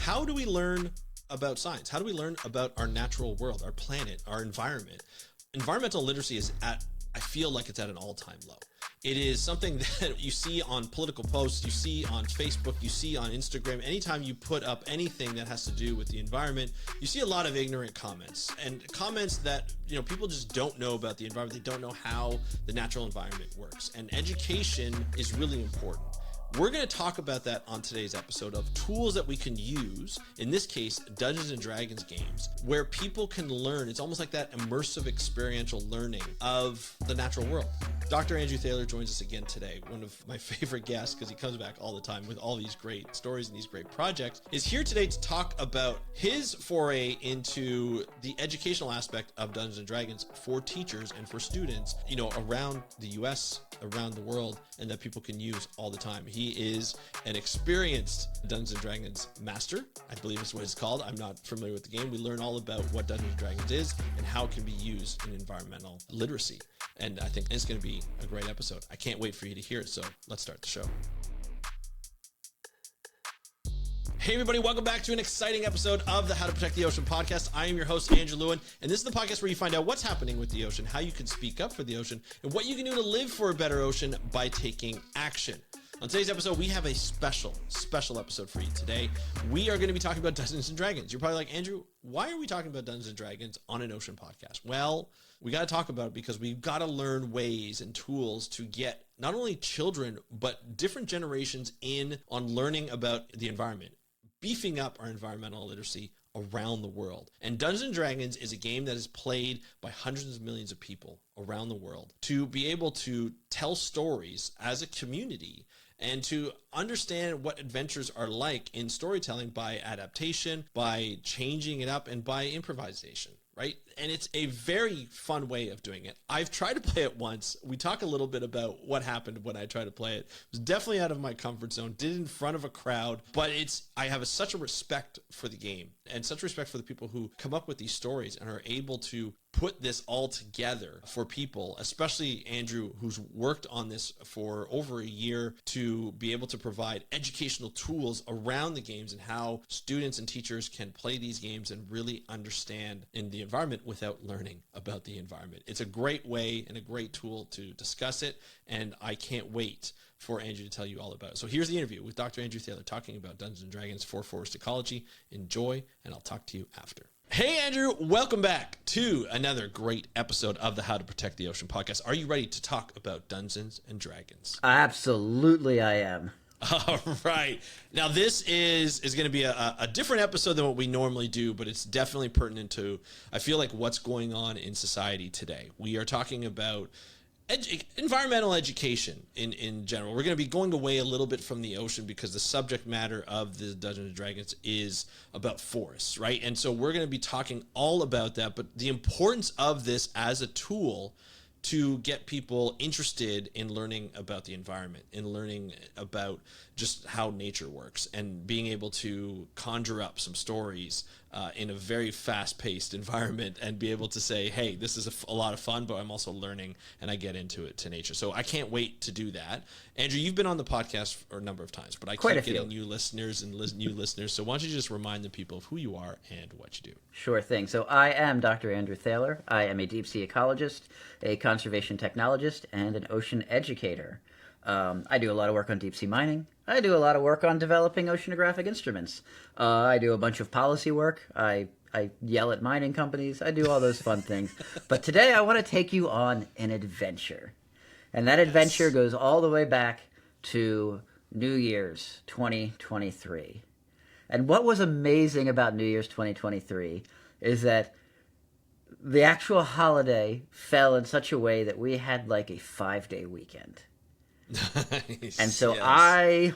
how do we learn about science? How do we learn about our natural world, our planet, our environment? Environmental literacy is I feel like it's at an all-time low. It is something that you see on political posts, you see on Facebook, you see on Instagram. Anytime you put up anything that has to do with the environment, you see a lot of ignorant comments and comments that, people just don't know about the environment. They don't know how the natural environment works. And education is really important. We're going to talk about that on today's episode of tools that we can use, in this case, Dungeons and Dragons games, where people can learn. It's almost like that immersive experiential learning of the natural world. Dr. Andrew Thaler joins us again today. One of my favorite guests, because he comes back all the time with all these great stories and these great projects, is here today to talk about his foray into the educational aspect of Dungeons and Dragons for teachers and for students, around the US, around the world, and that people can use all the time. He is an experienced Dungeons and Dragons master, I believe is what it's called. I'm not familiar with the game. We learn all about what Dungeons and Dragons is and how it can be used in environmental literacy. And I think it's going to be a great episode. I can't wait for you to hear it. So let's start the show. Hey everybody, welcome back to an exciting episode of the How to Protect the Ocean podcast. I am your host, Andrew Lewin, and this is the podcast where you find out what's happening with the ocean, how you can speak up for the ocean, and what you can do to live for a better ocean by taking action. On today's episode, we have a special episode for you today. We are going to be talking about Dungeons and Dragons. You're probably like, Andrew, why are we talking about Dungeons and Dragons on an ocean podcast? Well, we got to talk about it because we've got to learn ways and tools to get not only children, but different generations in on learning about the environment, beefing up our environmental literacy around the world. And Dungeons and Dragons is a game that is played by hundreds of millions of people around the world. To be able to tell stories as a community and to understand what adventures are like in storytelling by adaptation, by changing it up, and by improvisation, right? And it's a very fun way of doing it. I've tried to play it once. We talk a little bit about what happened when I tried to play it. It was definitely out of my comfort zone, did it in front of a crowd, but I have such a respect for the game and such respect for the people who come up with these stories and are able to put this all together for people, especially Andrew, who's worked on this for over a year to be able to provide educational tools around the games and how students and teachers can play these games and really understand in the environment without learning about the environment. It's a great way and a great tool to discuss it, and I can't wait for Andrew to tell you all about it. So here's the interview with Dr. Andrew Thaler talking about Dungeons and Dragons for Forest Ecology. Enjoy, and I'll talk to you after. Hey, Andrew, welcome back to another great episode of the How to Protect the Ocean podcast. Are you ready to talk about Dungeons and Dragons? Absolutely, I am. All right. Now, this is going to be a different episode than what we normally do, but it's definitely pertinent to, I feel like, what's going on in society today. We are talking about environmental education in general. We're going to be going away a little bit from the ocean because the subject matter of the Dungeons and Dragons is about forests, right? And so we're going to be talking all about that, but the importance of this as a tool to get people interested in learning about the environment and learning about just how nature works and being able to conjure up some stories in a very fast-paced environment and be able to say, hey, this is a lot of fun, but I'm also learning and I get into it to nature. So I can't wait to do that. Andrew, you've been on the podcast for a number of times, but I keep getting new listeners and new listeners. So why don't you just remind the people of who you are and what you do? Sure thing. So I am Dr. Andrew Thaler. I am a deep-sea ecologist, a conservation technologist, and an ocean educator. I do a lot of work on deep-sea mining. I do a lot of work on developing oceanographic instruments. I do a bunch of policy work. I yell at mining companies. I do all those fun things. But today I want to take you on an adventure. And that adventure goes all the way back to New Year's 2023. And what was amazing about New Year's 2023 is that the actual holiday fell in such a way that we had like a 5-day weekend. Nice. And so I,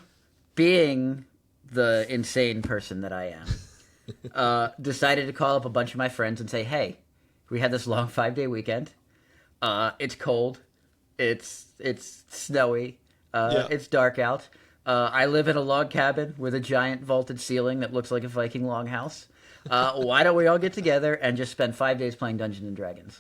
being the insane person that I am, decided to call up a bunch of my friends and say, hey, we had this long 5-day weekend. It's cold. It's snowy. It's dark out. I live in a log cabin with a giant vaulted ceiling that looks like a Viking longhouse. Why don't we all get together and just spend 5 days playing Dungeons and Dragons?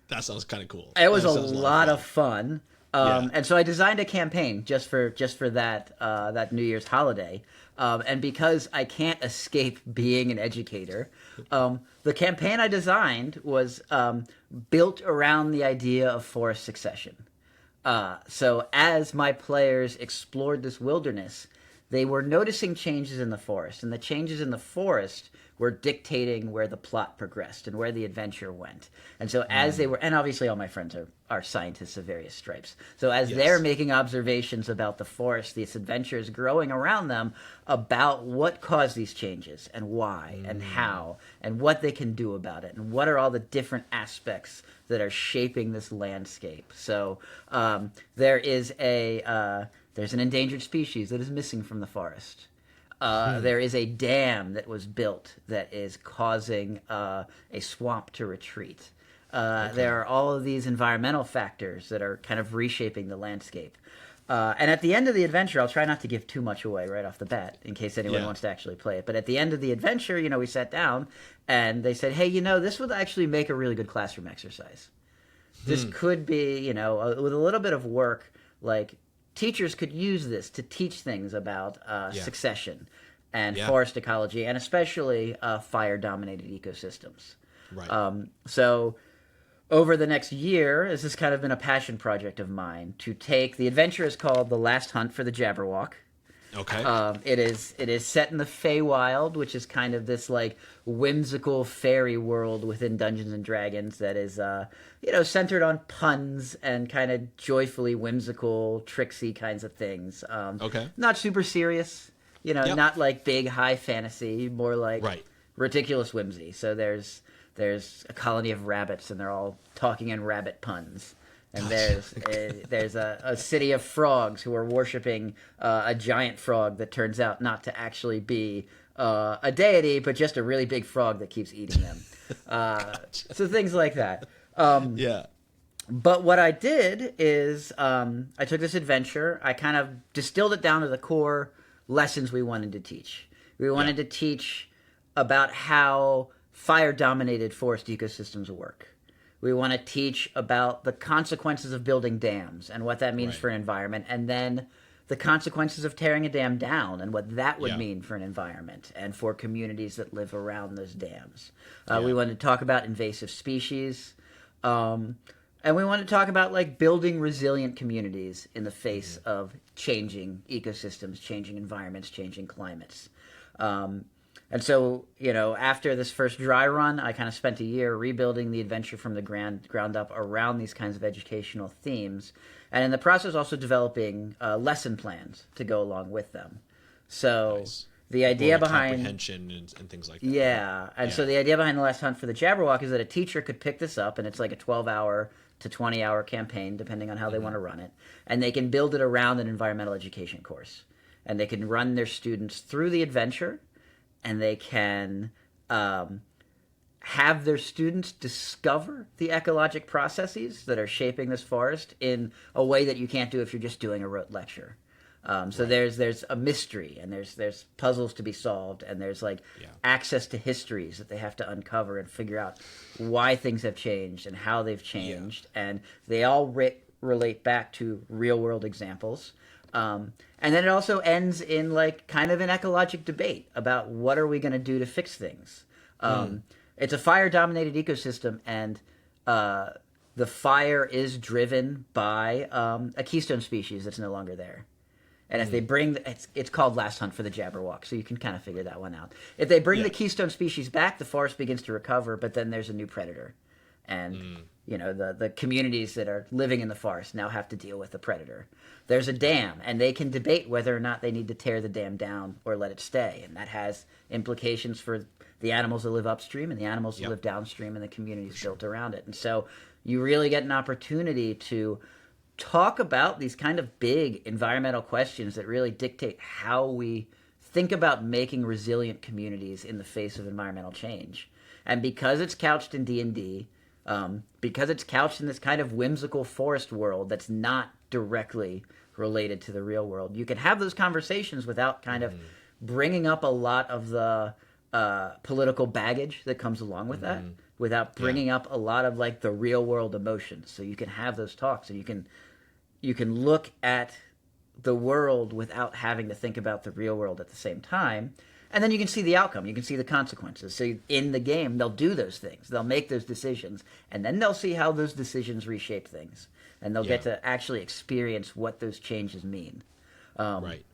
That sounds kind of cool. It was a lot of fun. And so I designed a campaign just for that New Year's holiday. And because I can't escape being an educator, the campaign I designed was built around the idea of forest succession. So as my players explored this wilderness, they were noticing changes in the forest, and the changes in the forest were dictating where the plot progressed and where the adventure went. And so as they were, and obviously all my friends are scientists of various stripes. So as they're making observations about the forest, this adventure is growing around them about what caused these changes and why and how and what they can do about it and what are all the different aspects that are shaping this landscape. So there's an endangered species that is missing from the forest. There is a dam that was built that is causing a swamp to retreat. There are all of these environmental factors that are kind of reshaping the landscape. And at the end of the adventure, I'll try not to give too much away right off the bat in case anyone wants to actually play it. But at the end of the adventure, we sat down and they said, hey, this would actually make a really good classroom exercise. This could be, with a little bit of work, like teachers could use this to teach things about succession and forest ecology, and especially fire-dominated ecosystems. Right. So over the next year, this has kind of been a passion project of mine to take. The adventure is called The Last Hunt for the Jabberwock. Okay. It is set in the Feywild, which is kind of this like whimsical fairy world within Dungeons and Dragons that is centered on puns and kind of joyfully whimsical, tricksy kinds of things. Okay. Not super serious, not like big high fantasy, more like ridiculous whimsy. So there's a colony of rabbits and they're all talking in rabbit puns. And there's a city of frogs who are worshiping a giant frog that turns out not to actually be a deity, but just a really big frog that keeps eating them. So things like that. But what I did is I took this adventure, I kind of distilled it down to the core lessons we wanted to teach. We wanted to teach about how fire-dominated forest ecosystems work. We want to teach about the consequences of building dams and what that means for an environment, and then the consequences of tearing a dam down and what that would mean for an environment and for communities that live around those dams. We want to talk about invasive species, and we want to talk about like building resilient communities in the face of changing ecosystems, changing environments, changing climates. And so, after this first dry run, I kind of spent a year rebuilding the adventure from the ground up around these kinds of educational themes. And in the process, also developing lesson plans to go along with them. So the idea behind comprehension and things like that. Yeah. And so the idea behind The Last Hunt for the Jabberwock is that a teacher could pick this up, and it's like a 12-hour to 20-hour campaign, depending on how they want to run it. And they can build it around an environmental education course. And they can run their students through the adventure, and they can have their students discover the ecologic processes that are shaping this forest in a way that you can't do if you're just doing a rote lecture. So there's a mystery, and there's puzzles to be solved, and there's access to histories that they have to uncover and figure out why things have changed and how they've changed, and they all relate back to real world examples. And then it also ends in kind of an ecologic debate about what are we going to do to fix things. It's a fire-dominated ecosystem, and the fire is driven by a keystone species that's no longer there. And if they bring, it's called Last Hunt for the Jabberwock, so you can kind of figure that one out. If they bring the keystone species back, the forest begins to recover, but then there's a new predator. And, the communities that are living in the forest now have to deal with the predator. There's a dam, and they can debate whether or not they need to tear the dam down or let it stay. And that has implications for the animals that live upstream and the animals that live downstream and the communities built around it. And so you really get an opportunity to talk about these kind of big environmental questions that really dictate how we think about making resilient communities in the face of environmental change. And because it's couched in D&D, because it's couched in this kind of whimsical forest world that's not directly related to the real world, you can have those conversations without kind of bringing up a lot of the political baggage that comes along with that, without bringing up a lot of the real world emotions. So you can have those talks, and you can look at the world without having to think about the real world at the same time. And then you can see the outcome. You can see the consequences. So in the game, they'll do those things. They'll make those decisions. And then they'll see how those decisions reshape things. And they'll get to actually experience what those changes mean. Right.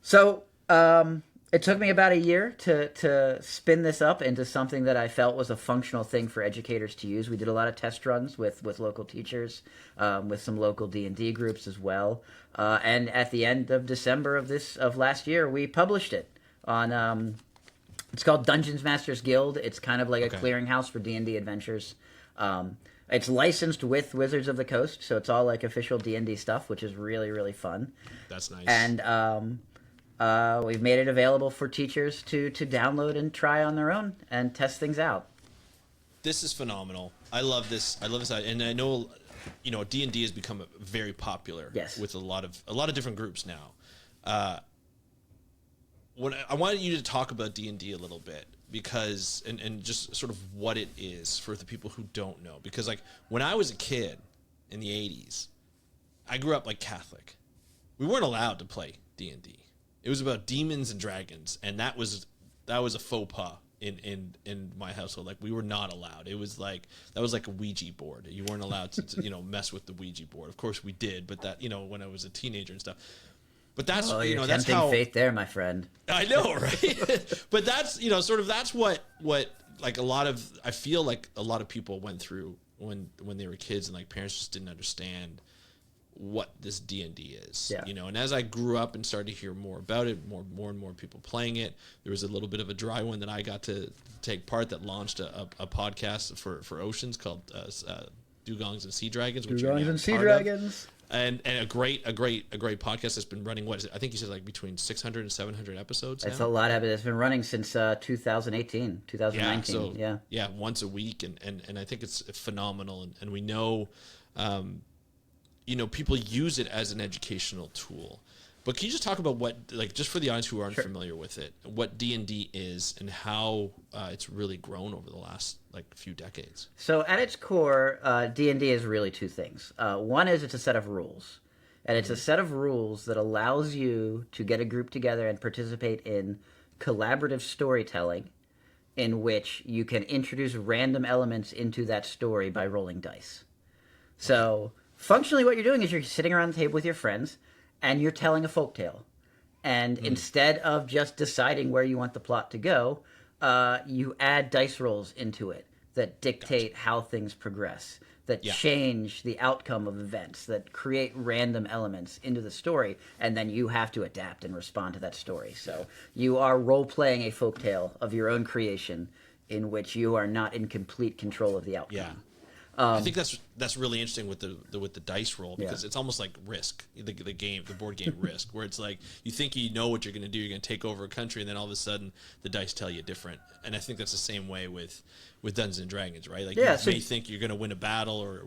So it took me about a year to spin this up into something that I felt was a functional thing for educators to use. We did a lot of test runs with local teachers, with some local D&D groups as well. And at the end of December of last year, we published it on it's called Dungeons Masters Guild. It's kind of like a clearinghouse for D&D adventures. It's licensed with Wizards of the Coast, so it's all like official D&D stuff, which is really, really fun. That's nice. And we've made it available for teachers to download and try on their own and test things out. This is phenomenal. I love this. And I know, D&D has become very popular with a lot of different groups now. I wanted you to talk about D&D a little bit because and just sort of what it is for the people who don't know. Because like when I was a kid in the 80s, I grew up like Catholic. We weren't allowed to play D&D. It was about demons and dragons, and that was a faux pas in my household. Like we were not allowed. It was like that was like a Ouija board. You weren't allowed to mess with the Ouija board. Of course we did, but that when I was a teenager and stuff. But that's you're that's tempting how fate there, my friend. I know, right? But that's that's what like I feel like a lot of people went through when they were kids, and like parents just didn't understand what this D&D is. And as I grew up and started to hear more about it, more and more people playing it, there was a little bit of a dry one that I got to take part that launched a podcast for Oceans called Dugongs and Sea Dragons, which Dugongs and Sea Dragons. And a great podcast that's been running, I think you said like between 600 and 700 episodes. It's a lot of it. It's been running since 2018, 2019. Yeah, once a week, and I think it's phenomenal. And we know, people use it as an educational tool. But can you just talk about what, like, just for the audience who aren't familiar with it, what D&D is and how it's really grown over the last few decades? So at its core, D&D is really two things. One is it's a set of rules, and it's a set of rules that allows you to get a group together and participate in collaborative storytelling, in which you can introduce random elements into that story by rolling dice. So functionally, what you're doing is you're sitting around the table with your friends, and you're telling a folktale. And instead of just deciding where you want the plot to go, you add dice rolls into it that dictate how things progress, that change the outcome of events, that create random elements into the story, and then you have to adapt and respond to that story. So you are role-playing a folktale of your own creation in which you are not in complete control of the outcome. Yeah. I think that's really interesting with the dice roll, because it's almost like Risk, the board game Risk, where it's like you think you know what you're going to do, you're going to take over a country, and then all of a sudden the dice tell you different. And I think that's the same way with Dungeons and Dragons, right? Like you may think you're going to win a battle or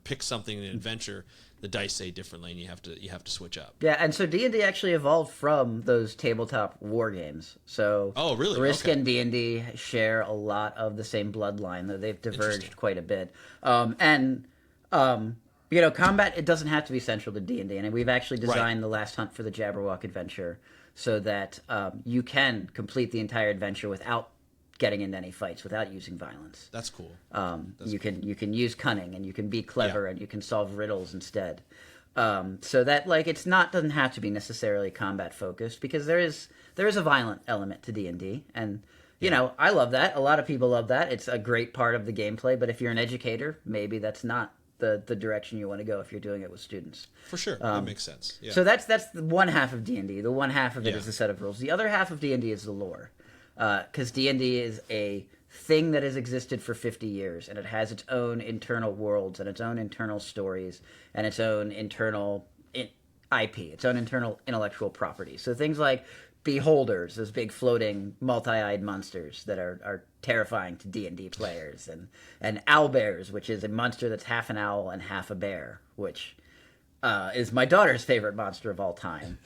pick something in an adventure, the dice say differently, and you have to switch up. Yeah, and so D&D actually evolved from those tabletop war games. So Risk and D&D share a lot of the same bloodline, though they've diverged quite a bit. Combat, it doesn't have to be central to D&D, and we've actually designed the Last Hunt for the Jabberwock adventure so that you can complete the entire adventure without getting into any fights, without using violence. That's cool. You can use cunning, and you can be clever, and you can solve riddles instead. So that doesn't have to be necessarily combat focused, because there is a violent element to D&D, and I love that. A lot of people love that. It's a great part of the gameplay. But if you're an educator, maybe that's not the direction you want to go if you're doing it with students. For sure, that makes sense. Yeah. So that's the one half of D&D. The one half of it is the set of rules. The other half of D&D is the lore. Because D&D is a thing that has existed for 50 years, and it has its own internal worlds and its own internal stories and its own internal IP, its own internal intellectual property. So things like Beholders, those big floating multi-eyed monsters that are terrifying to D&D players, and owlbears, which is a monster that's half an owl and half a bear, which is my daughter's favorite monster of all time.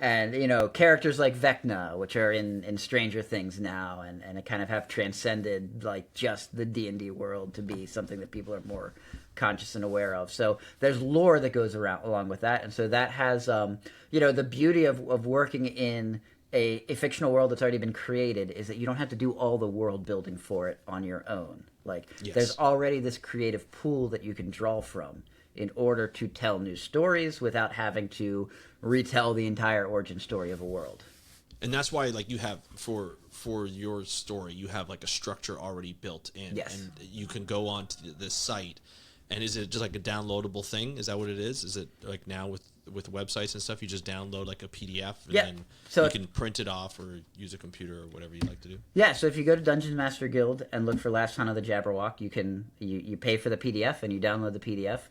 And, characters like Vecna, which are in Stranger Things now, and kind of have transcended, just the D&D world to be something that people are more conscious and aware of. So there's lore that goes around along with that, and so that has the beauty of working in a fictional world that's already been created is that you don't have to do all the world building for it on your own. Like there's already this creative pool that you can draw from in order to tell new stories without having to retell the entire origin story of a world. And that's why, like, you have for your story, you have like a structure already built in, and you can go on to this site. And is it just like a downloadable thing? Is that what it is? Is it like now with websites and stuff, you just download like a PDF and then so you can print it off or use a computer or whatever you like to do? Yeah, so if you go to Dungeon Master Guild and look for Last Hunt of the Jabberwock, you pay for the PDF and you download the PDF.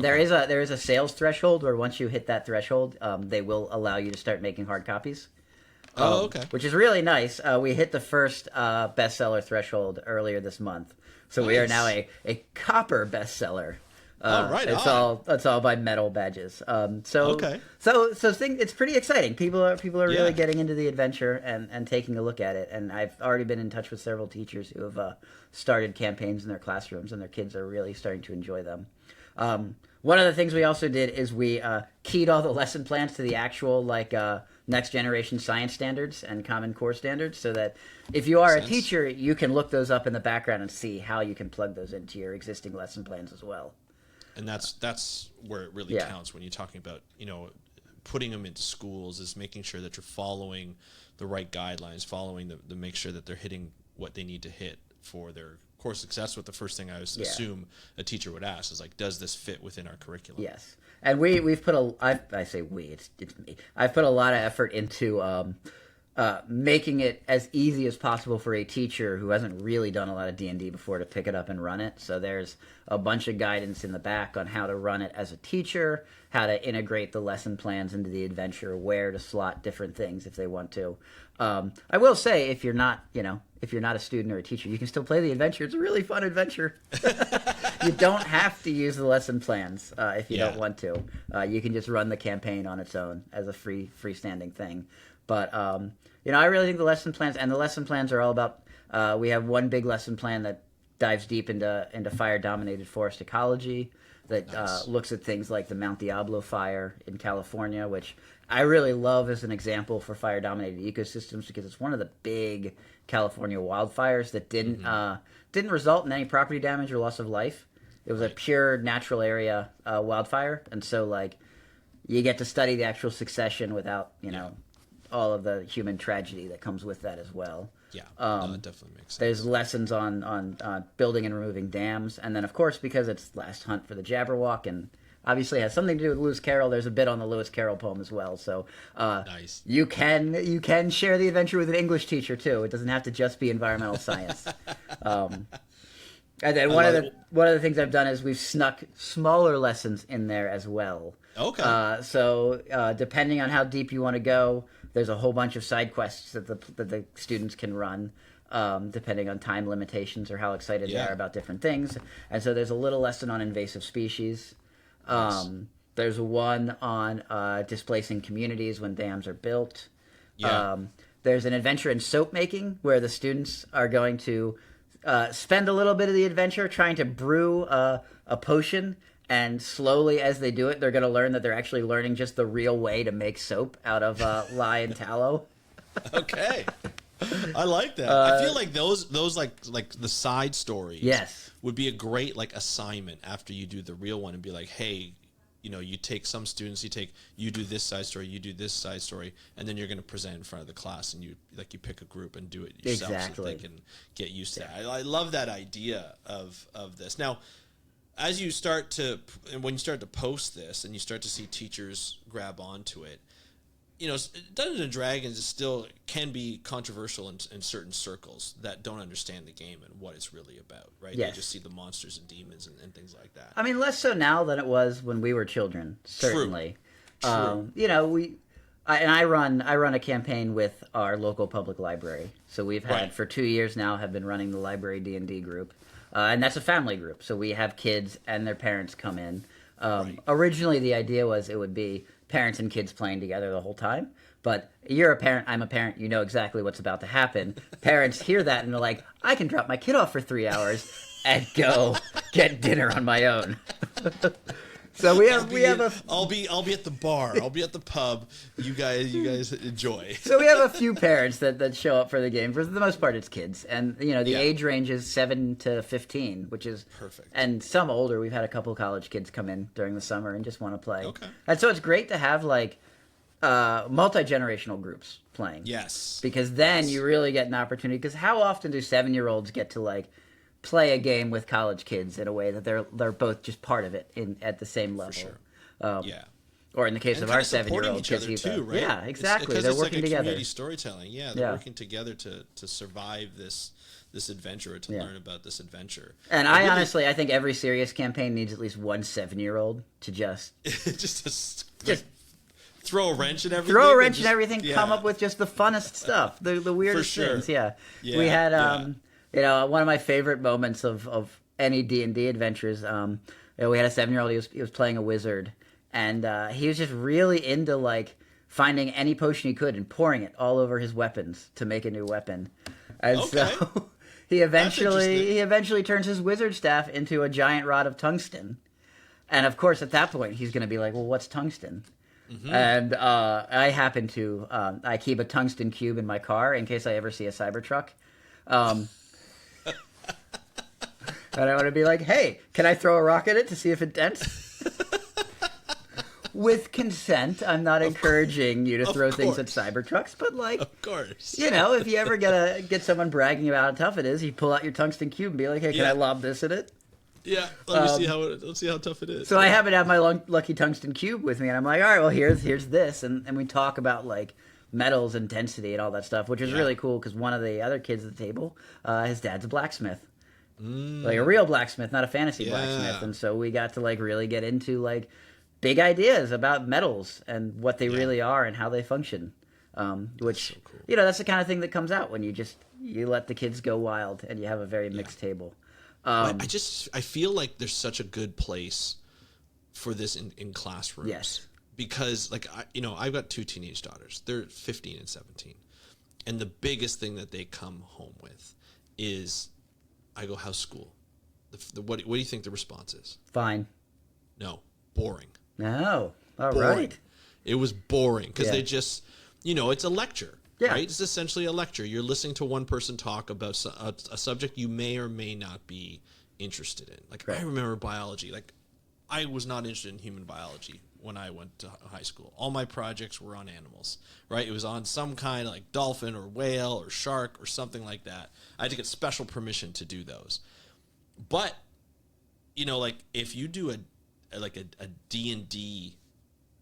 There is a sales threshold where once you hit that threshold, they will allow you to start making hard copies. Okay. Which is really nice. We hit the first bestseller threshold earlier this month. So we are now a copper bestseller. It's all by metal badges. It's pretty exciting. People are really getting into the adventure and taking a look at it. And I've already been in touch with several teachers who have started campaigns in their classrooms, and their kids are really starting to enjoy them. One of the things we also did is we keyed all the lesson plans to the actual next generation science standards and Common Core standards, so that if you are a teacher, you can look those up in the background and see how you can plug those into your existing lesson plans as well. And that's where it really counts when you're talking about, putting them into schools, is making sure that you're following the right guidelines, following the make sure that they're hitting what they need to hit for their course success. With the first thing I assume a teacher would ask is like, does this fit within our curriculum? Yes. And we've put I say we, it's me. I've put a lot of effort into making it as easy as possible for a teacher who hasn't really done a lot of D&D before to pick it up and run it. So there's a bunch of guidance in the back on how to run it as a teacher, how to integrate the lesson plans into the adventure, where to slot different things if they want to. I will say, if you're not a student or a teacher, you can still play the adventure. It's a really fun adventure. You don't have to use the lesson plans if you don't want to. You can just run the campaign on its own as a freestanding thing. But I really think the lesson plans are all about. We have one big lesson plan that dives deep into fire-dominated forest ecology. That looks at things like the Mount Diablo fire in California, which I really love as an example for fire-dominated ecosystems, because it's one of the big California wildfires that didn't result in any property damage or loss of life. It was a pure natural area wildfire, and so you get to study the actual succession without all of the human tragedy that comes with that as well. Yeah, that definitely makes sense. There's lessons on building and removing dams, and then of course, because it's Last Hunt for the Jabberwock, and obviously has something to do with Lewis Carroll, there's a bit on the Lewis Carroll poem as well. So nice. You can share the adventure with an English teacher too. It doesn't have to just be environmental science. And then one of the things I've done is we've snuck smaller lessons in there as well. Okay. So depending on how deep you want to go, there's a whole bunch of side quests that the students can run, depending on time limitations or how excited they are about different things. And so there's a little lesson on invasive species. Nice. There's one on displacing communities when dams are built. Yeah. There's an adventure in soap making where the students are going to spend a little bit of the adventure trying to brew a potion. And slowly, as they do it, they're going to learn that they're actually learning just the real way to make soap out of lye and tallow. Okay, I like that. I feel like those like the side stories, would be a great assignment after you do the real one, and be like, hey, you take some students, you do this side story, you do this side story, and then you're going to present in front of the class, and you pick a group and do it yourself so they can get used to that. I love that idea of this. Now, as you start to, and when you start to post this and you start to see teachers grab onto it, Dungeons and Dragons still can be controversial in certain circles that don't understand the game and what it's really about, right? Yes. They just see the monsters and demons and things like that. I mean, less so now than it was when we were children, certainly. True. I run a campaign with our local public library. So we've had, for 2 years now, have been running the library D&D group. And that's a family group, so we have kids and their parents come in. Originally, the idea was it would be parents and kids playing together the whole time. But you're a parent, I'm a parent, you know exactly what's about to happen. Parents hear that and they're like, I can drop my kid off for 3 hours and go get dinner on my own. So we have a. I'll be at the bar. I'll be at the pub. You guys enjoy. So we have a few parents that show up for the game. For the most part, it's kids, and the Yeah. age range is 7 to 15, which is Perfect. And some older. We've had a couple college kids come in during the summer and just want to play. Okay. And so it's great to have like multi-generational groups playing. Yes. Because then you really get an opportunity. Because how often do 7-year-olds get to like play a game with college kids in a way that they're both just part of it at the same level? For sure. Yeah. Or in the case And of kind our of supporting 7-year-old each kids, other too, right? Yeah, exactly. Because They're it's working like a together. community storytelling. Yeah, they're working together to survive this adventure, to learn about this adventure. And really, honestly, I think every serious campaign needs at least one 7-year-old to just throw a wrench in everything. throw a wrench in everything, yeah. come up with just the funnest stuff, the weirdest For sure. things. Yeah. Yeah, We had yeah. one of my favorite moments of any D&D adventures. We had a 7-year-old. He was playing a wizard, and he was just really into like finding any potion he could and pouring it all over his weapons to make a new weapon. And so he eventually turns his wizard staff into a giant rod of tungsten. And of course, at that point, he's going to be like, "Well, what's tungsten?" Mm-hmm. And I happen to I keep a tungsten cube in my car in case I ever see a Cybertruck. And I want to be like, "Hey, can I throw a rock at it to see if it dents?" With consent. I'm not encouraging you to throw things at Cybertrucks, but like, of course, if you ever get someone bragging about how tough it is, you pull out your tungsten cube and be like, "Hey, can I lob this at it?" Yeah, let's see how tough it is. So I happen to have my lucky tungsten cube with me, and I'm like, all right, well, here's this, and we talk about like metals and density and all that stuff, which is really cool because one of the other kids at the table, his dad's a blacksmith, like a real blacksmith, not a fantasy blacksmith, and so we got to like really get into like big ideas about metals and what they really are and how they function, which so cool. That's the kind of thing that comes out when you let the kids go wild and you have a very mixed table. I feel like there's such a good place for this in classrooms. Yes. Because like I've got 2 teenage daughters. They're 15 and 17. And the biggest thing that they come home with is, I go, "How's school?" What do you think the response is? Fine. No, boring. No. All Boring. right. It was boring because they just, it's a lecture. Yeah. Right? It's essentially a lecture. You're listening to one person talk about a subject you may or may not be interested in. Like, I remember biology. Like, I was not interested in human biology when I went to high school. All my projects were on animals, right? It was on some kind of like dolphin or whale or shark or something like that. I had to get special permission to do those. But, like if you do a D&D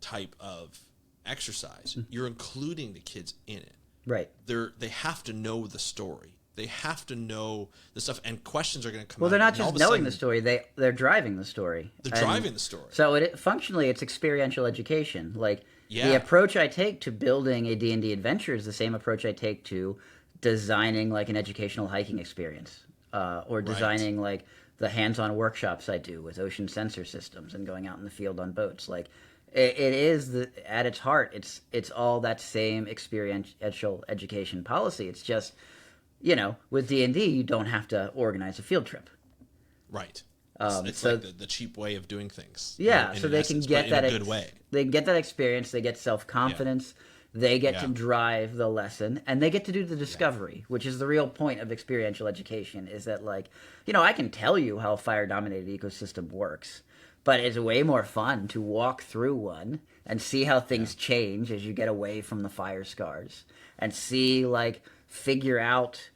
type of exercise, you're including the kids in it. Right. They have to know the story. They have to know the stuff, and questions are going to come. Well, they're out, not just knowing the story; they're driving the story. They're driving the story. So functionally, it's experiential education. Like Yeah. the approach I take to building a D&D adventure is the same approach I take to designing like an educational hiking experience, or designing like the hands-on workshops I do with ocean sensor systems and going out in the field on boats. Like it is at its heart, it's all that same experiential education policy. It's just, with D&D, you don't have to organize a field trip. Right. It's so, like the cheap way of doing things. Yeah, in so they essence, can get but that in a good way. They get that experience. They get self-confidence. They get to drive the lesson, and they get to do the discovery, which is the real point of experiential education. Is that like, I can tell you how a fire-dominated ecosystem works, but it's way more fun to walk through one and see how things change as you get away from the fire scars, and see figure out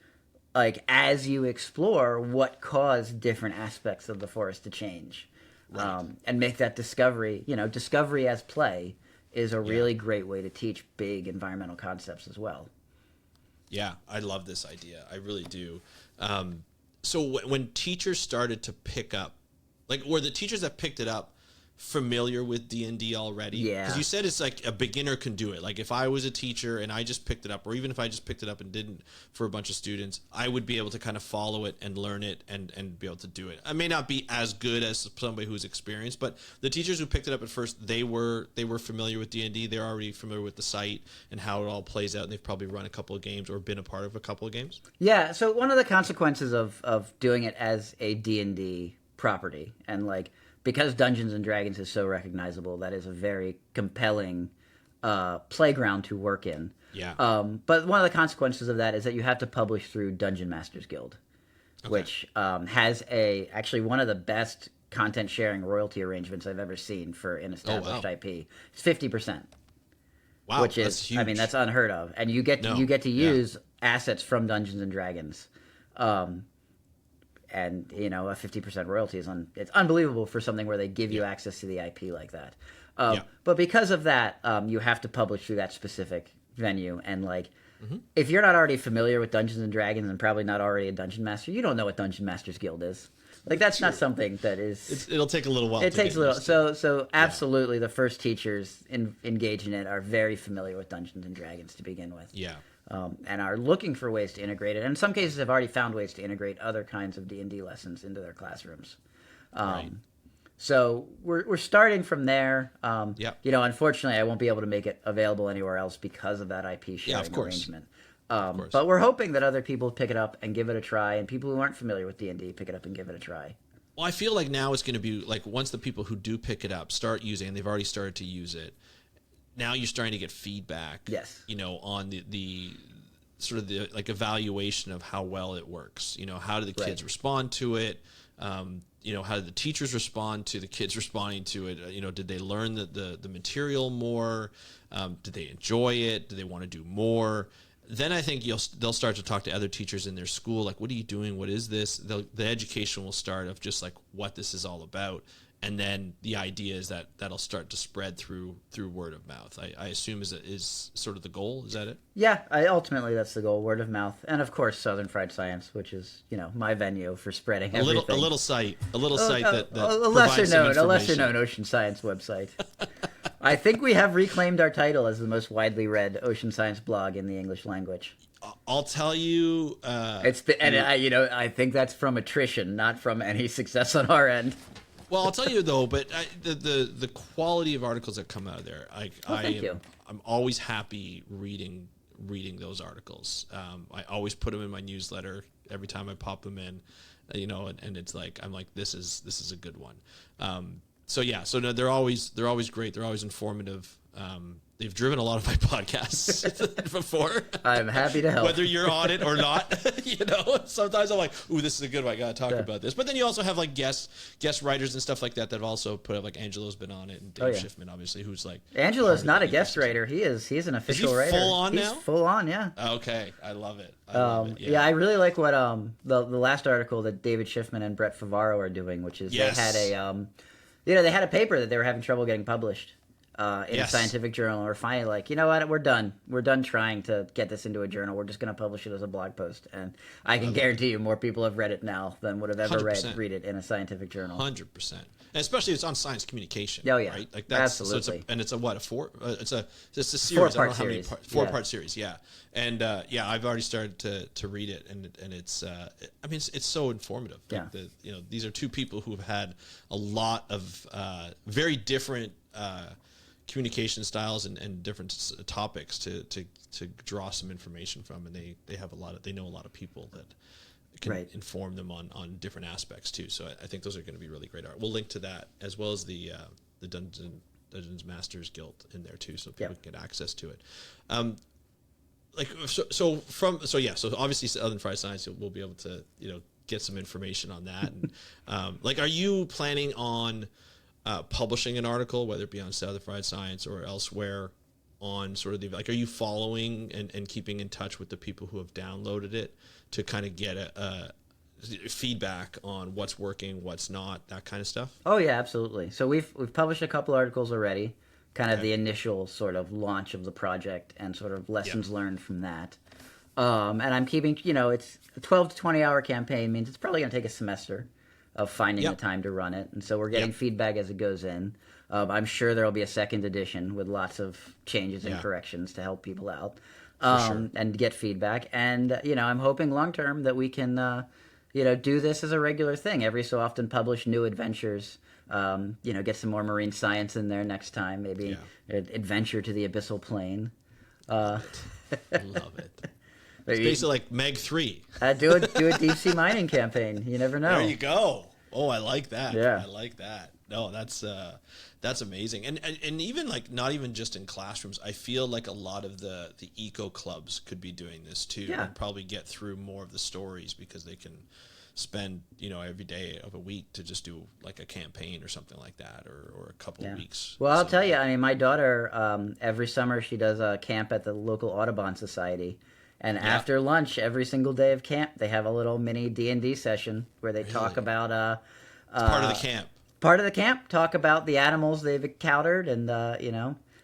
as you explore what caused different aspects of the forest to change, and make that discovery. Discovery as play is a really great way to teach big environmental concepts as well. Yeah, I love this idea. I really do. So when teachers started to pick up, or the teachers that picked it up familiar with D&D already? Yeah. Because you said it's like a beginner can do it. Like if I was a teacher and I just picked it up, or even if I just picked it up and didn't for a bunch of students, I would be able to kind of follow it and learn it and be able to do it. I may not be as good as somebody who's experienced, but the teachers who picked it up at first, they were familiar with D&D. They're already familiar with the site and how it all plays out, and they've probably run a couple of games or been a part of a couple of games. Yeah, so one of the consequences of doing it as a D&D property, and like because Dungeons and Dragons is so recognizable, that is a very compelling playground to work in. Yeah. But one of the consequences of that is that you have to publish through Dungeon Masters Guild, which has actually one of the best content sharing royalty arrangements I've ever seen for an established IP. It's 50%. Wow, which is, that's huge. I mean, that's unheard of, and you get to use assets from Dungeons and Dragons, and you know, a 50% royalty it's unbelievable for something where they give you access to the IP like that. But because of that, you have to publish through that specific venue, and like, if you're not already familiar with Dungeons and Dragons and probably not already a Dungeon Master, you don't know what Dungeon Masters Guild is. Like that's not something that is. It'll take a little while. It takes a little. So absolutely, the first teachers engaged in it are very familiar with Dungeons and Dragons to begin with. Yeah. And are looking for ways to integrate it. And in some cases, have already found ways to integrate other kinds of D&D lessons into their classrooms. Right. So we're starting from there. Yeah. You know, unfortunately, I won't be able to make it available anywhere else because of that IP sharing arrangement. But we're hoping that other people pick it up and give it a try, and people who aren't familiar with D&D pick it up and give it a try. Well, I feel like now it's going to be like once the people who do pick it up start using it, and they've already started to use it, now you're starting to get feedback. Yes. You know, on the sort of the like evaluation of how well it works. You know, how do the kids respond to it? You know, how did the teachers respond to the kids responding to it? You know, did they learn the material more? Did they enjoy it? Do they want to do more? Then I think they'll start to talk to other teachers in their school, like, what are you doing? What is this? The education will start of just like what this is all about. And then the idea is that that'll start to spread through word of mouth. I assume is sort of the goal. Is that it? Yeah, ultimately that's the goal, word of mouth. And of course, Southern Fried Science, which is, you know, my venue for spreading everything. A little site that a lesser known ocean science website. I think we have reclaimed our title as the most widely read ocean science blog in the English language. I'll tell you. I think that's from attrition, not from any success on our end. Well, I'll tell you though, but the quality of articles that come out of there, I'm always happy reading those articles. I always put them in my newsletter every time I pop them in, you know, and it's like I'm like this is a good one. So no, they're always great. They're always informative. They've driven a lot of my podcasts before. I'm happy to help. Whether you're on it or not, you know, sometimes I'm like, ooh, this is a good one. I got to talk about this. But then you also have like guest writers and stuff like that have also put up, like Angelo's been on it, and Dave Schiffman, obviously, who's like. Angelo's not a guest writer. He's an official writer. Full on now? He's full on, yeah. Okay. I love it. Yeah, I really like what the last article that David Schiffman and Brett Favaro are doing, which is they had a paper that they were having trouble getting published. In a scientific journal, or finally like, you know what, we're done trying to get this into a journal, we're just going to publish it as a blog post, and I can guarantee you more people have read it now than would have ever read it in a scientific journal. 100%. And especially it's on science communication. Oh yeah, right? Like that's absolutely. It's a series. Four-part series. Four-part series. Yeah, and I've already started to read it, and it's I mean it's so informative. Yeah. Like these are two people who have had a lot of very different communication styles and different topics to draw some information from, and they know a lot of people that can inform them on different aspects too. So I think those are going to be really great art. We'll link to that as well as the Dungeons Masters Guild in there too, so people can get access to it. So obviously Southern Fried Science, we'll be able to get some information on that. And are you planning on publishing an article, whether it be on Southern Fried Science or elsewhere, on sort of are you following and keeping in touch with the people who have downloaded it to kind of get a feedback on what's working, what's not, that kind of stuff? Oh yeah, absolutely. So we've published a couple articles already, kind of the initial sort of launch of the project and sort of lessons learned from that. And I'm keeping, it's a 12 to 20 hour campaign, means it's probably going to take a semester. finding Yep. the time to run it. And so we're getting Yep. feedback as it goes in. I'm sure there'll be a second edition with lots of changes and Yeah. corrections to help people out sure. and get feedback. And, I'm hoping long term that we can, do this as a regular thing. Every so often publish new adventures. Get some more marine science in there next time. Maybe adventure to the abyssal plane. Love it. It's Maybe, basically like Meg 3. do a deep sea mining campaign. You never know. There you go. Oh, I like that. Yeah. I like that. No, that's amazing. And even like not even just in classrooms, I feel like a lot of the eco clubs could be doing this too. Yeah. And probably get through more of the stories because they can spend, every day of a week to just do like a campaign or something like that, or a couple of weeks. Well, I'll tell you, I mean, my daughter, every summer she does a camp at the local Audubon Society. And after lunch, every single day of camp, they have a little mini D&D session where they talk about... it's part of the camp. Part of the camp, talk about the animals they've encountered and,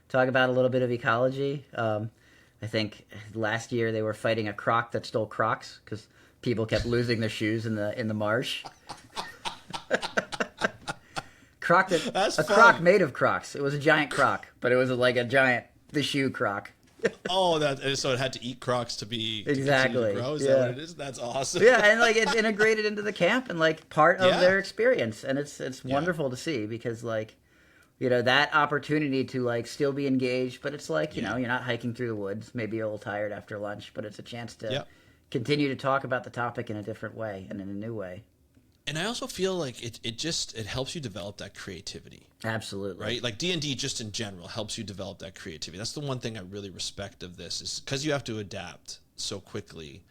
talk about a little bit of ecology. I think last year they were fighting a croc that stole Crocs because people kept losing their shoes in the marsh. Croc made of Crocs. It was a giant croc, but it was like the shoe croc. Oh, so it had to eat Crocs to be exactly. To grow? Is that what it is? That's awesome. Yeah, and like it's integrated into the camp and like part of their experience, and it's wonderful to see because like that opportunity to like still be engaged, but it's like you're not hiking through the woods. Maybe you're a little tired after lunch, but it's a chance to continue to talk about the topic in a different way and in a new way. And I also feel like it helps you develop that creativity. Absolutely. Right? Like D&D just in general helps you develop that creativity. That's the one thing I really respect of this is because you have to adapt so quickly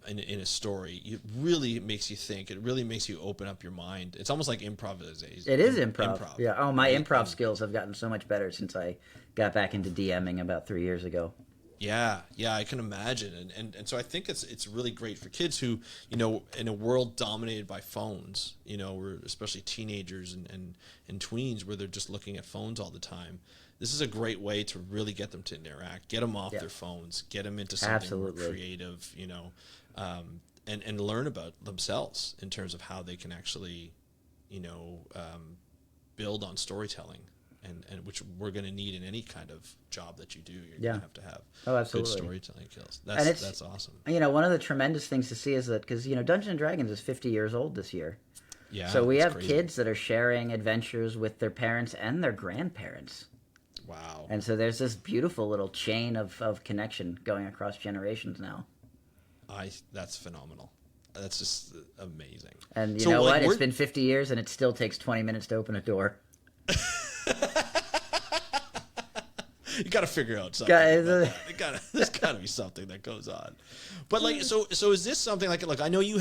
in a story. It really makes you think. It really makes you open up your mind. It's almost like improvisation. It is improv. Yeah. Oh, my improv skills have gotten so much better since I got back into DMing about 3 years ago. Yeah, I can imagine, and so I think it's really great for kids who, in a world dominated by phones, or especially teenagers and tweens where they're just looking at phones all the time. This is a great way to really get them to interact, get them off their phones, get them into something more creative, and learn about themselves in terms of how they can actually, build on storytelling. And which we're going to need in any kind of job that you do. You're going to have good storytelling skills. That's awesome. One of the tremendous things to see is that because Dungeons & Dragons is 50 years old this year. Yeah. So we have kids that are sharing adventures with their parents and their grandparents. Wow. And so there's this beautiful little chain of connection going across generations now. That's phenomenal. That's just amazing. And you know what? It's been 50 years and it still takes 20 minutes to open a door. You got to figure out something. There's got to be something that goes on. But like, so is this something like I know you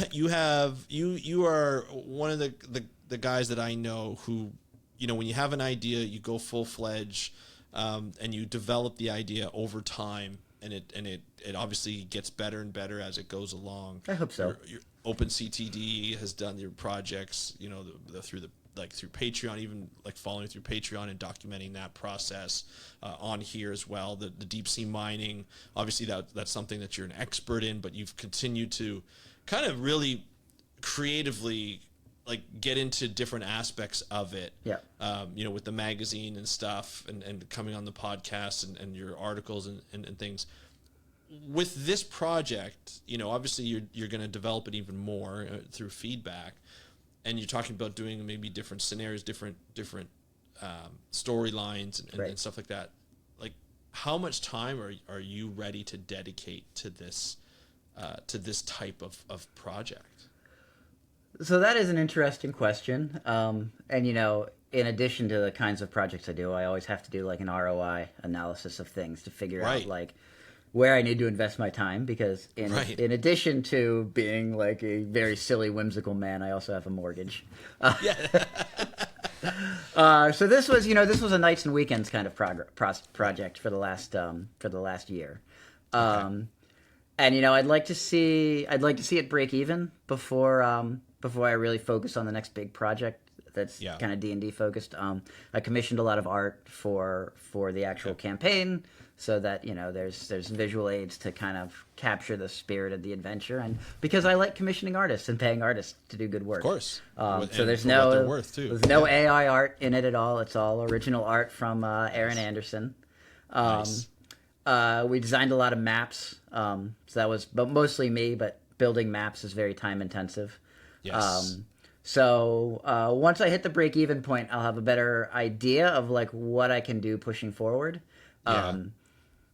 are one of the guys that I know who, when you have an idea, you go full fledged, and you develop the idea over time, and it obviously gets better and better as it goes along. I hope so. Your OpenCTD has done your projects, through Patreon, even like following through Patreon and documenting that process on here as well. The deep sea mining, obviously that's something that you're an expert in, but you've continued to kind of really creatively like get into different aspects of it. Yeah. With the magazine and stuff and coming on the podcast and your articles and things. With this project, obviously you're going to develop it even more through feedback. And you're talking about doing maybe different scenarios, different storylines and stuff like that. Like, how much time are you ready to dedicate to this type of project? So that is an interesting question. And in addition to the kinds of projects I do, I always have to do like an ROI analysis of things to figure out like where I need to invest my time, because in addition to being like a very silly, whimsical man, I also have a mortgage. So this was a nights and weekends kind of project for the last year. And I'd like to see it break even before I really focus on the next big project that's Yeah. kind of D&D focused. I commissioned a lot of art for the actual campaign, so that there's visual aids to kind of capture the spirit of the adventure, and because I like commissioning artists and paying artists to do good work. Of course. So there's what they're worth, too. there's no AI art in it at all. It's all original art from Aaron Anderson. Nice. We designed a lot of maps, so that was mostly me, but building maps is very time intensive. Yes. So once I hit the break even point, I'll have a better idea of like what I can do pushing forward. Yeah.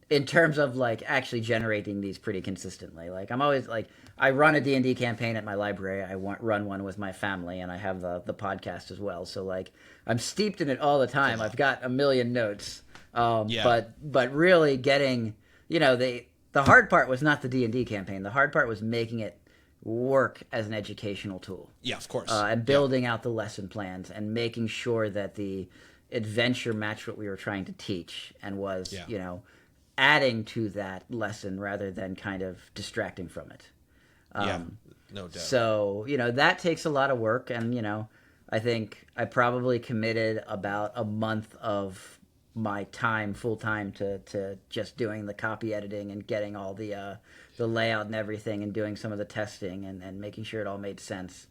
In terms of like actually generating these pretty consistently. Like I'm always like, I run a D&D campaign at my library. I run one with my family, and I have the podcast as well. So like I'm steeped in it all the time. I've got a million notes. But really getting, the hard part was not the D&D campaign. The hard part was making it work as an educational tool. Yeah, of course. And building out the lesson plans and making sure that the adventure matched what we were trying to teach and was, adding to that lesson rather than kind of distracting from it. No doubt. So, that takes a lot of work. And, I think I probably committed about a month of my time, full time, to just doing the copy editing and getting all the layout and everything, and doing some of the testing and making sure it all made sense.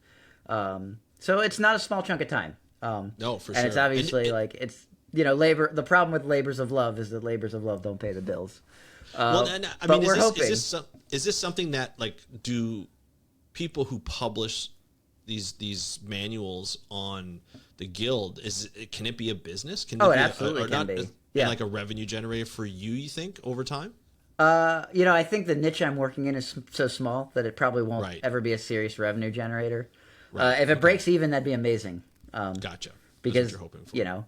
So it's not a small chunk of time. No, for sure. And it's obviously it's labor. The problem with labors of love is that labors of love don't pay the bills. Well, and, I but mean, we're hoping. is this something that like do people who publish these manuals on the guild, can it be a business? Can it absolutely can be. Yeah, like a revenue generator for you think over time? I think the niche I'm working in is so small that it probably won't ever be a serious revenue generator. Right. If it breaks even, that'd be amazing. Gotcha. Because you're hoping for.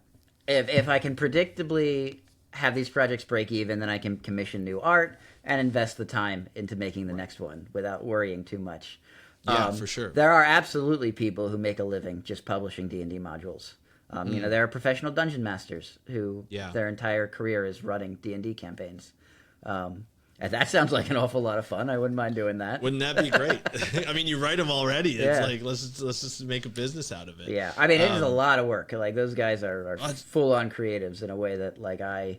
If I can predictably have these projects break even, then I can commission new art and invest the time into making the next one without worrying too much. Yeah, for sure. There are absolutely people who make a living just publishing D&D modules. There are professional dungeon masters who their entire career is running D&D campaigns. And that sounds like an awful lot of fun. I wouldn't mind doing that. Wouldn't that be great? I mean, you write them already. It's like let's just make a business out of it. Yeah, I mean, it is a lot of work. Like those guys are full on creatives in a way that like I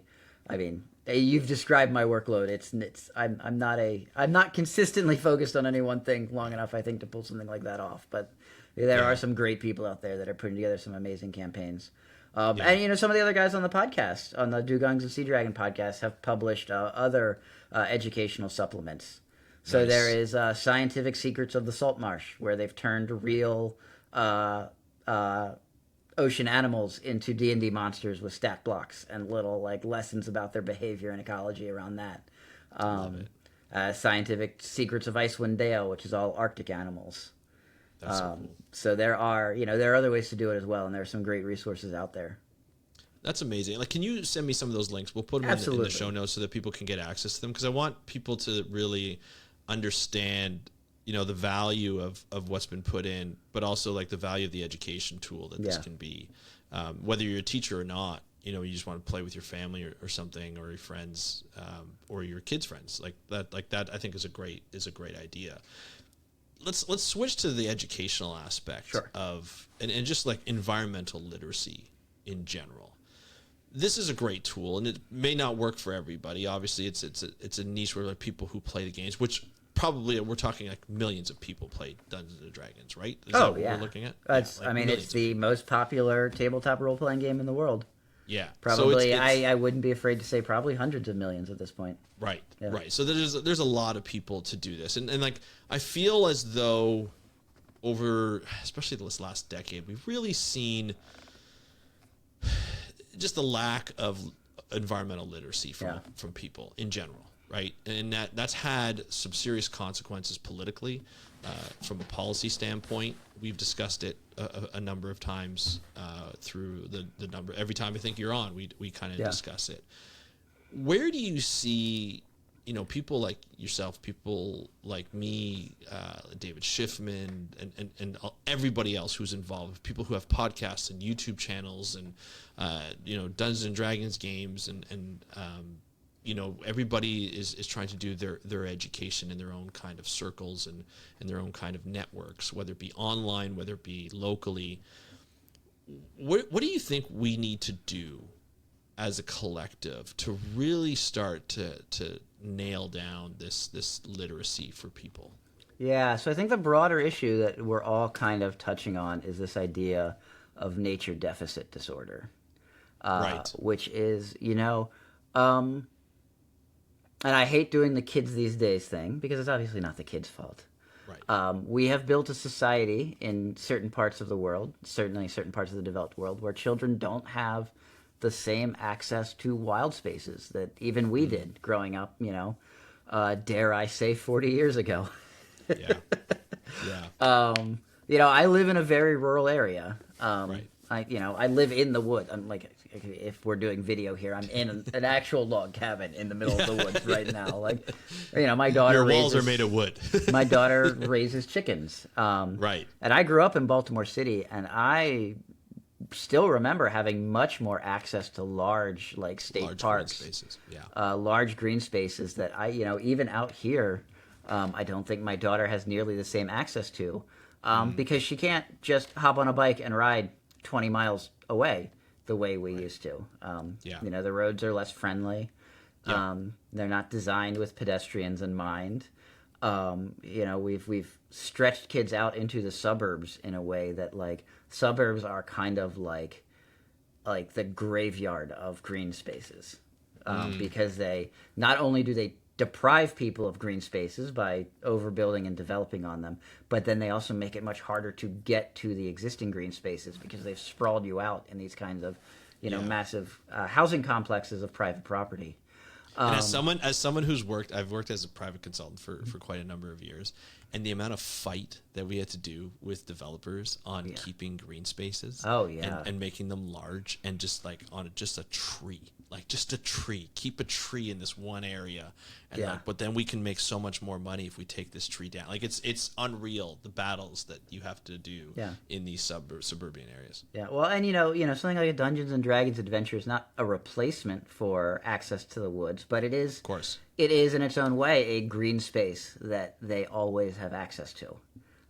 mean, you've described my workload. I'm not consistently focused on any one thing long enough, I think, to pull something like that off. But there are some great people out there that are putting together some amazing campaigns. And some of the other guys on the podcast, on the Dugongs and Sea Dragon podcast, have published other educational supplements. So Nice. there is Scientific Secrets of the Salt Marsh, where they've turned real ocean animals into D&D monsters with stat blocks and little like lessons about their behavior and ecology around that. Love it. Scientific Secrets of Icewind Dale, which is all Arctic animals. That's so cool. So there are other ways to do it as well, and there are some great resources out there. That's amazing. Like, can you send me some of those links? We'll put them in the show notes so that people can get access to them, because I want people to really understand, the value of what's been put in, but also like the value of the education tool that this can be. Whether you're a teacher or not, you just want to play with your family or something, or your friends, or your kids' friends. Like that I think is a great idea. Let's switch to the educational aspect of and just like environmental literacy in general. This is a great tool, and it may not work for everybody. Obviously, it's a niche where like people who play the games, which probably we're talking like millions of people play Dungeons and Dragons, right? Is that what we're looking at? It's the most popular tabletop role playing game in the world. Yeah, probably. So I wouldn't be afraid to say probably hundreds of millions at this point. Right, right. So there's a lot of people to do this, and like I feel as though over especially this last decade, we've really seen just the lack of environmental literacy from people in general, right? And that's had some serious consequences politically, from a policy standpoint. We've discussed it a number of times through the number. Every time I think you're on, we kind of discuss it. Where do you see, people like yourself, people like me, David Schiffman, and everybody else who's involved, people who have podcasts and YouTube channels and, Dungeons and Dragons games and everybody is trying to do their education in their own kind of circles and their own kind of networks, whether it be online, whether it be locally. what do you think we need to do as a collective to really start to nail down this literacy for people? Yeah, so I think the broader issue that we're all kind of touching on is this idea of nature deficit disorder, Right. which is, and I hate doing the kids these days thing because it's obviously not the kids' fault. Right. We have built a society in certain parts of the world, certainly certain parts of the developed world, where children don't have the same access to wild spaces that even we did growing up, dare I say 40 years ago. Yeah. Yeah. I live in a very rural area. Right. I live in the wood. I'm like, if we're doing video here, I'm in an actual log cabin in the middle of the woods right now. Like, my daughter. Your walls are made of wood. My daughter raises chickens. Right. And I grew up in Baltimore City, and I still remember having much more access to large, like state parks, green spaces. Yeah. large green spaces that even out here, I don't think my daughter has nearly the same access to, because she can't just hop on a bike and ride 20 miles away the way we used to. Yeah. The roads are less friendly. Yeah. They're not designed with pedestrians in mind. We've stretched kids out into the suburbs in a way that, like, suburbs are kind of like the graveyard of green spaces, because they not only do they deprive people of green spaces by overbuilding and developing on them, but then they also make it much harder to get to the existing green spaces because they've sprawled you out in these kinds of massive housing complexes of private property. And as someone I've worked as a private consultant for quite a number of years, and the amount of fight that we had to do with developers on keeping green spaces, and making them large, and just like on just a tree, keep a tree in this one area, and but then we can make so much more money if we take this tree down. Like, it's unreal, the battles that you have to do in these suburban areas. Yeah, well, and something like a Dungeons and Dragons adventure is not a replacement for access to the woods, but it is, Of course. it is in its own way a green space that they always have access to.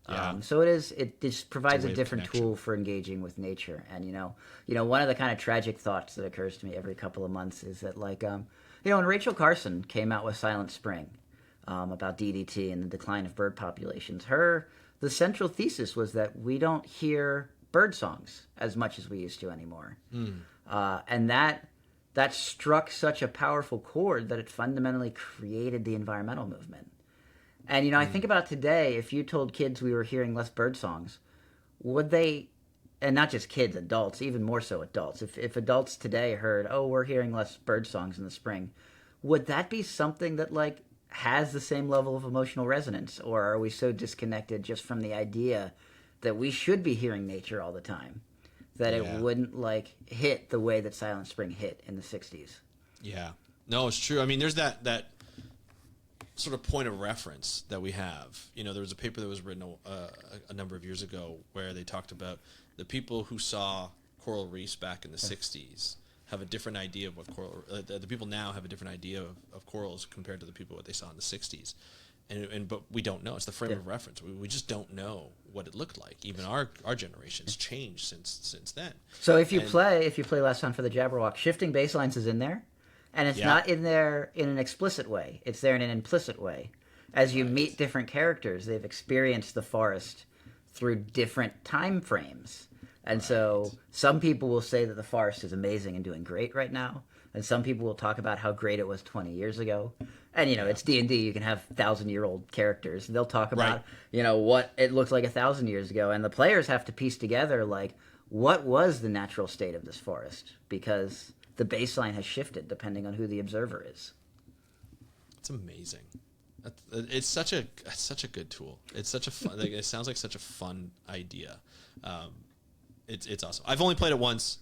Yeah. So it just provides a different connection. tool for engaging with nature. And one of the kind of tragic thoughts that occurs to me every couple of months is that, like, when Rachel Carson came out with Silent Spring, about DDT and the decline of bird populations, the central thesis was that we don't hear bird songs as much as we used to anymore. And that struck such a powerful chord that it fundamentally created the environmental movement. And, I think about today, if you told kids we were hearing less bird songs, would they, and not just kids, adults, even more so adults, if adults today heard, we're hearing less bird songs in the spring, would that be something that, like, has the same level of emotional resonance? Or are we so disconnected just from the idea that we should be hearing nature all the time that it wouldn't, like, hit the way that Silent Spring hit in the 60s? Yeah. No, it's true. I mean, there's that sort of point of reference that we have. There was a paper that was written a number of years ago where they talked about the people who saw coral reefs back in the 60s have a different idea of what coral, the people now have a different idea of corals compared to the people what they saw in the 60s. But we don't know. It's the frame of reference. We just don't know what it looked like. Even our generation's changed since then. So if you play Last Hunt for the Jabberwock, shifting baselines is in there. And it's not in there in an explicit way. It's there in an implicit way. As you meet different characters, they've experienced the forest through different time frames. And so some people will say that the forest is amazing and doing great right now. And some people will talk about how great it was 20 years ago. And, it's D&D. You can have 1,000-year-old characters. They'll talk about, what it looked like 1,000 years ago. And the players have to piece together, like, what was the natural state of this forest? Because the baseline has shifted depending on who the observer is. It's amazing. It's such a good tool. It's such a fun. It sounds like such a fun idea. It's awesome. I've only played it once.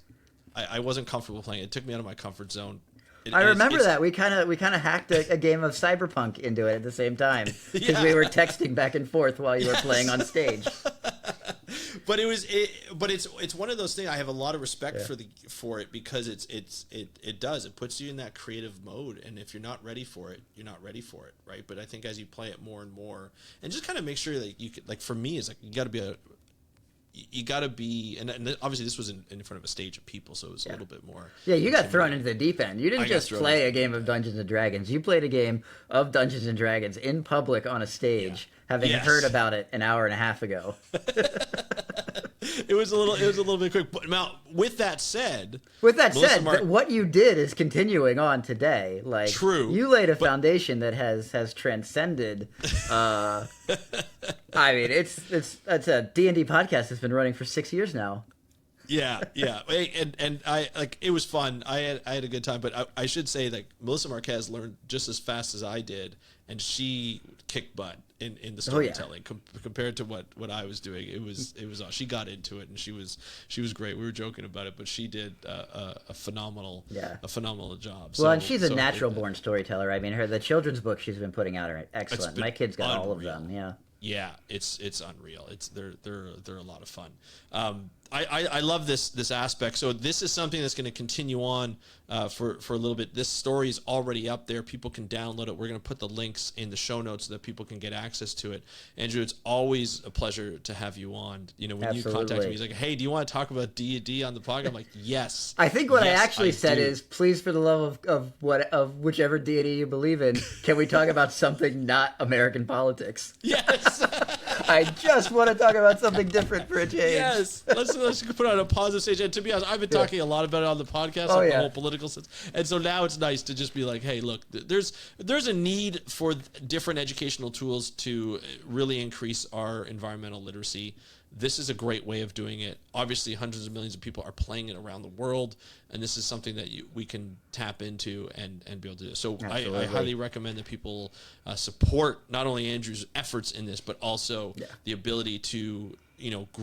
I wasn't comfortable playing it. It took me out of my comfort zone. I remember that we kind of hacked a game of Cyberpunk into it at the same time because we were texting back and forth while you were playing on stage. But it's one of those things. I have a lot of respect for it because it puts you in that creative mode, and if you're not ready for it, you're not ready for it, right? But I think as you play it more and more, and just kind of make sure that you could, like, for me, it's like you got to be you got to be, and obviously this was in front of a stage of people, so it was a little bit more. Yeah, you got thrown into the deep end. You didn't just play a game of Dungeons and Dragons. You played a game of Dungeons and Dragons in public on a stage, having heard about it an hour and a half ago. It was a little bit quick. But now, with that said, what you did is continuing on today. Like, true, you laid a foundation that has transcended. I mean, it's a D&D podcast that's been running for 6 years now. Yeah. And I like, it was fun. I had a good time, but I should say that Melissa Marquez learned just as fast as I did, and she kicked butt in the storytelling compared to what I was doing. It was she got into it, and she was great. We were joking about it, but she did a phenomenal job. Well, and she's a natural born storyteller. I mean, the children's books she's been putting out are excellent. My kids got all of them. Yeah. Yeah, it's unreal. They're a lot of fun. I love this aspect. So this is something that's going to continue on for a little bit. This story is already up there. People can download it. We're going to put the links in the show notes so that people can get access to it. Andrew, it's always a pleasure to have you on. You know, when you contact me, he's like, "Hey, do you want to talk about D&D on the podcast?" I'm like, "Yes." I think what I actually said is, "Please, for the love of whichever deity you believe in, can we talk about something not American politics?" Yes. I just want to talk about something different for a change. Yes, let's put it on a positive stage. And to be honest, I've been talking a lot about it on the podcast, the whole political sense. And so now it's nice to just be like, hey, look, there's a need for different educational tools to really increase our environmental literacy. This is a great way of doing it. Obviously, hundreds of millions of people are playing it around the world, and this is something that we can tap into and be able to do. So I highly recommend that people support not only Andrew's efforts in this, but also the ability to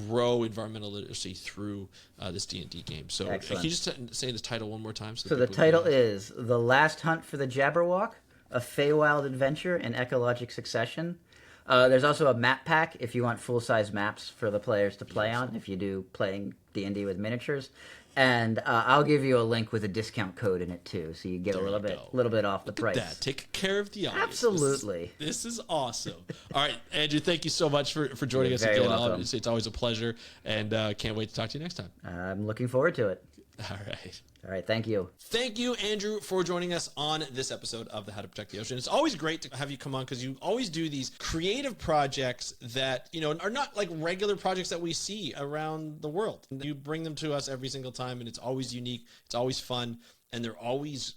grow environmental literacy through this D&D game. So can you just say the title one more time? So the title is The Last Hunt for the Jabberwock, a Feywild Adventure in Ecologic Succession. There's also a map pack if you want full-size maps for the players to play on, if you do playing D&D with miniatures. And I'll give you a link with a discount code in it too, so you get a little bit off the price. That. Take care of the audience. Absolutely. This is awesome. All right, Andrew, thank you so much for joining us again. Obviously, it's always a pleasure, and can't wait to talk to you next time. I'm looking forward to it. All right, thank you. Thank you, Andrew, for joining us on this episode of the How to Protect the Ocean. It's always great to have you come on because you always do these creative projects that, are not like regular projects that we see around the world. You bring them to us every single time, and it's always unique. It's always fun, and they're always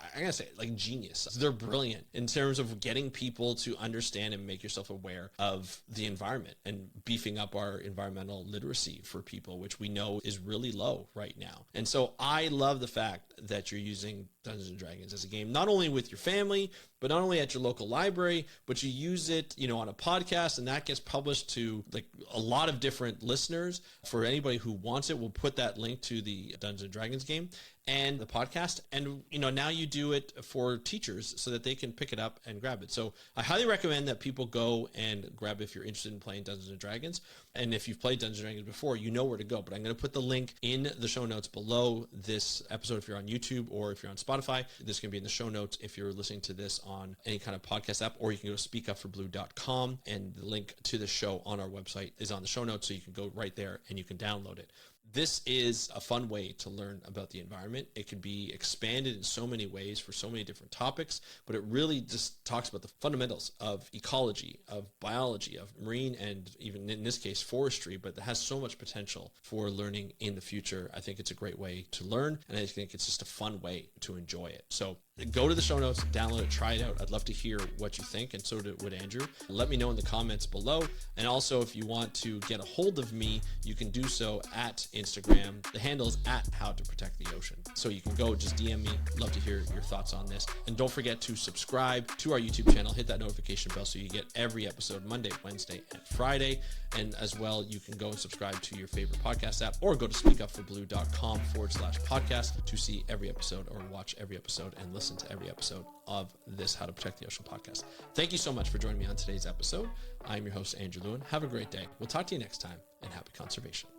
I'm going to say it, like genius. They're brilliant in terms of getting people to understand and make yourself aware of the environment and beefing up our environmental literacy for people, which we know is really low right now. And so I love the fact that you're using Dungeons and Dragons as a game, not only with your family, but not only at your local library, but you use it, on a podcast, and that gets published to like a lot of different listeners. For anybody who wants it, we'll put that link to the Dungeons and Dragons game and the podcast. And, now you do it for teachers so that they can pick it up and grab it. So I highly recommend that people go and grab it if you're interested in playing Dungeons and Dragons. And if you've played Dungeons and Dragons before, you know where to go. But I'm going to put the link in the show notes below this episode if you're on YouTube or if you're on Spotify. This is going to be in the show notes if you're listening to this on any kind of podcast app, or you can go to speakupforblue.com, and the link to the show on our website is on the show notes, so you can go right there and you can download it. This is a fun way to learn about the environment. It can be expanded in so many ways for so many different topics, but it really just talks about the fundamentals of ecology, of biology, of marine, and even in this case, forestry, but it has so much potential for learning in the future. I think it's a great way to learn, and I think it's just a fun way to enjoy it. So go to the show notes, download it, try it out. I'd love to hear what you think, and so would Andrew. Let me know in the comments below. And also, if you want to get a hold of me, you can do so at Instagram. The handle is at How to Protect the Ocean. So you can go, just DM me. Love to hear your thoughts on this. And don't forget to subscribe to our YouTube channel. Hit that notification bell so you get every episode Monday, Wednesday, and Friday. And as well, you can go and subscribe to your favorite podcast app, or go to speakupforblue.com/podcast to see every episode, or watch every episode and listen to every episode of this How to Protect the Ocean podcast. Thank you so much for joining me on today's episode. I'm your host, Andrew Lewin. Have a great day. We'll talk to you next time, and happy conservation.